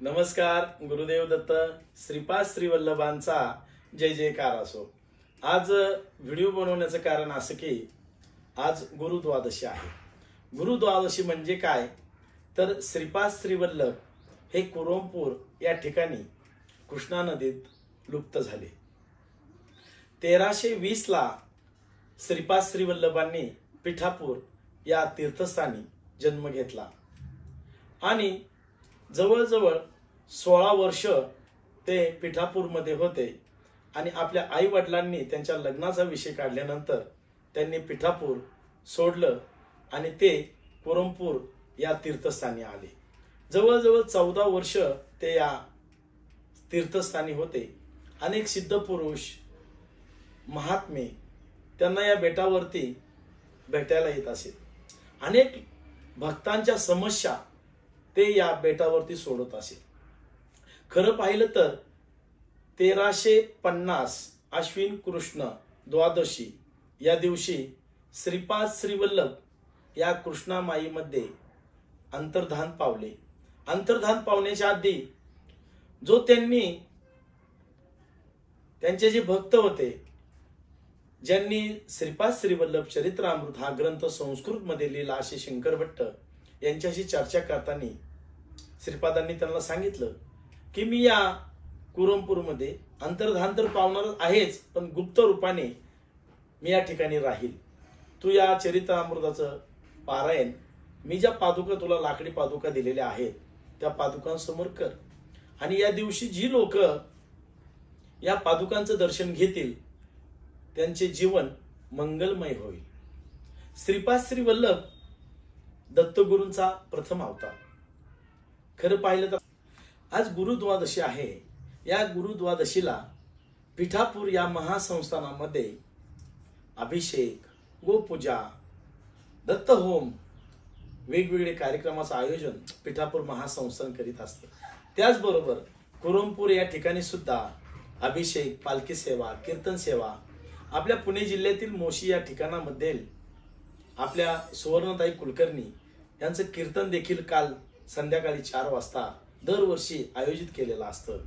नमस्कार. गुरुदेव दत्त. श्रीपाद श्रीवल्लभांचा जय जयकार असो. आज व्हिडिओ बनवण्याचं कारण असं की आज गुरुद्वादशी आहे. गुरुद्वादशी म्हणजे काय तर श्रीपाद श्रीवल्लभ हे कुरोमपूर या ठिकाणी कृष्णा नदीत लुप्त झाले. 1320 ला श्रीपाद श्रीवल्लभांनी पिठापूर या तीर्थस्थानी जन्म घेतला आणि जवळजवळ 16 वर्ष ते पिठापूरमध्ये होते आणि आपल्या आई वडिलांनी त्यांच्या लग्नाचा विषय काढल्यानंतर त्यांनी पिठापूर सोडलं आणि ते कुरोमपूर या तीर्थस्थानी आले. जवळजवळ 14 वर्ष ते या तीर्थस्थानी होते. अनेक सिद्ध पुरुष महात्मे त्यांना या बेटावरती भेटायला येत असे. अनेक भक्तांच्या समस्या ते या बेटावरती सोडत असे. खरं पाहिलं तर 1350 अश्विन कृष्ण द्वादशी या दिवशी श्रीपाद श्रीवल्लभ या कृष्णामाईमध्ये अंतर्धान पावले. अंतर्धान पावण्याच्या आधी जो त्यांचे जे भक्त होते ज्यांनी श्रीपाद श्रीवल्लभ चरित्रामृत हा ग्रंथ संस्कृत मध्ये लिहिला असे शंकर भट्ट यांच्याशी चर्चा करताना श्रीपादांनी त्यांना सांगितलं की मी या कुरोमपूरमध्ये अंतर्धान तर पावणार आहेच पण गुप्त रूपाने मी या ठिकाणी राहील. तू या चरित्रामृताचं पारायण मी ज्या पादुका तुला लाकडी पादुका दिलेल्या आहेत त्या पादुकांसमोर कर आणि या दिवशी जी लोक या पादुकांचं दर्शन घेतील त्यांचे जीवन मंगलमय होईल. श्रीपाद श्रीवल्लभ दत्तगुरूंचा प्रथम अवतार. खरं पाहिलं तर आज गुरुद्वादशी आहे. या गुरुद्वादशीला पिठापूर या महासंस्थानामध्ये अभिषेक, गोपूजा, दत्तहोम वेगवेगळे कार्यक्रमाचं आयोजन पिठापूर महासंस्थान करीत असते. त्याचबरोबर कुरोमपूर या ठिकाणी सुद्धा अभिषेक, पालखी सेवा, कीर्तन सेवा आपल्या पुणे जिल्ह्यातील मोशी या ठिकाणामध्ये आपल्या सुवर्णताई कुलकर्णी यांचं कीर्तन देखील काल संध्याकाळी 4 वाजता दरवर्षी आयोजित केलेला असतं.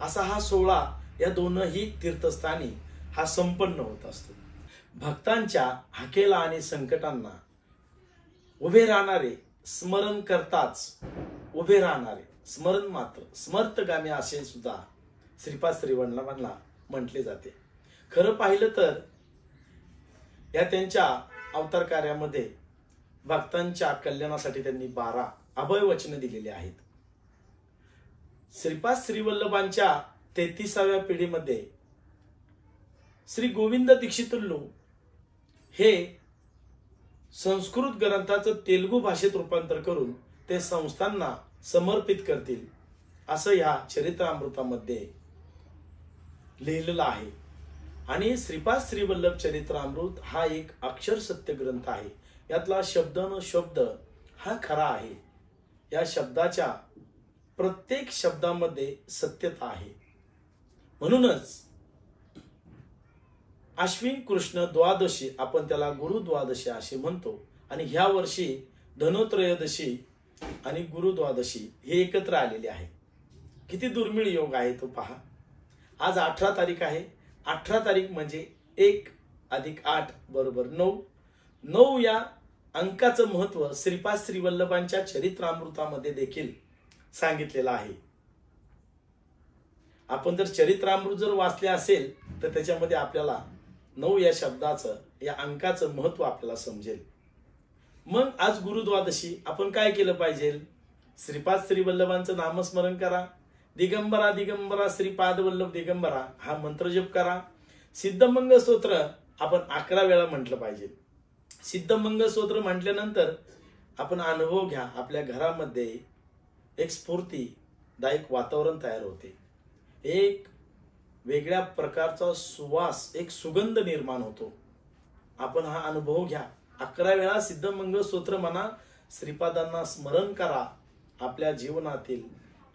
असा हा सोहळा या दोनही तीर्थस्थानी हा संपन्न होत असतो. भक्तांच्या हाकेला आणि संकटांना उभे राहणारे, स्मरण करताच उभे राहणारे, स्मरण मात्र स्मर्तगामी असे सुद्धा श्रीपाद श्रीवल्लभांना म्हटले जाते. खरं पाहिलं तर या त्यांच्या अवतार कार्यामध्ये भक्तांच्या कल्याणासाठी त्यांनी 12 अभय वचने दिलेली आहेत. श्रीपाद श्रीवल्लभांच्या 33व्या पिढीमध्ये श्री गोविंद दीक्षितुल्लू हे संस्कृत ग्रंथाचं तेलुगू भाषेत रूपांतर करून ते संस्थांना समर्पित करतील असं या चरित्रामृतामध्ये लिहिलेलं आहे. आणि श्रीपाद श्रीवल्लभ चरित्रामृत हा एक अक्षर सत्य ग्रंथ आहे. यातला शब्द न शब्द हा खरा आहे. या शब्दाच्या प्रत्येक शब्दामध्ये सत्यता आहे. म्हणूनच अश्विन कृष्ण द्वादशी आपण त्याला गुरुद्वादशी असे म्हणतो. आणि ह्या वर्षी धनोत्रयोदशी आणि गुरुद्वादशी हे एकत्र आलेले आहे. किती दुर्मिळ योग आहे तो पहा. आज 18 तारीख आहे. 18 तारीख म्हणजे 1 + 8 = 9. 9 या अंकाचं महत्व श्रीपाद श्रीवल्लभांच्या चरित्रामृतामध्ये देखील सांगितलेलं आहे. आपण जर चरित्रामृत जर वाचले असेल तर त्याच्यामध्ये आपल्याला 9 या शब्दाचं, या अंकाचं महत्व आपल्याला समजेल. मग आज गुरुद्वादशी आपण काय केलं पाहिजे? श्रीपाद श्रीवल्लभांचं नामस्मरण करा. दिगंबरा दिगंबरा श्रीपाद वल्लभ दिगंबरा हा मंत्र जप करा. सिद्धमंगल स्तोत्र आपण 11 वेळा म्हटलं पाहिजे. सिद्धमंगल स्तोत्र म्हटल्यानंतर आपण अनुभव घ्या. आपल्या घरामध्ये एक स्फूर्तीदायक वातावरण तयार होते. एक वेगळ्या प्रकारचा सुवास, एक सुगंध निर्माण होतो. आपण हा अनुभव घ्या. 11 वेळा सिद्धमंगल स्तोत्र म्हणा. श्रीपादांना स्मरण करा. आपल्या जीवनातील,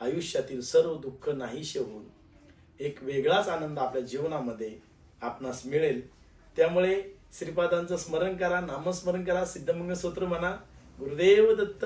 आयुष्यातील सर्व दुःख नाहीसे होऊन एक वेगळाच आनंद आपल्या जीवनामध्ये आपणास मिळेल. त्यामुळे श्रीपादांचं स्मरण करा, नामस्मरण करा, सिद्धमंगल स्तोत्र म्हणा. गुरुदेव दत्त.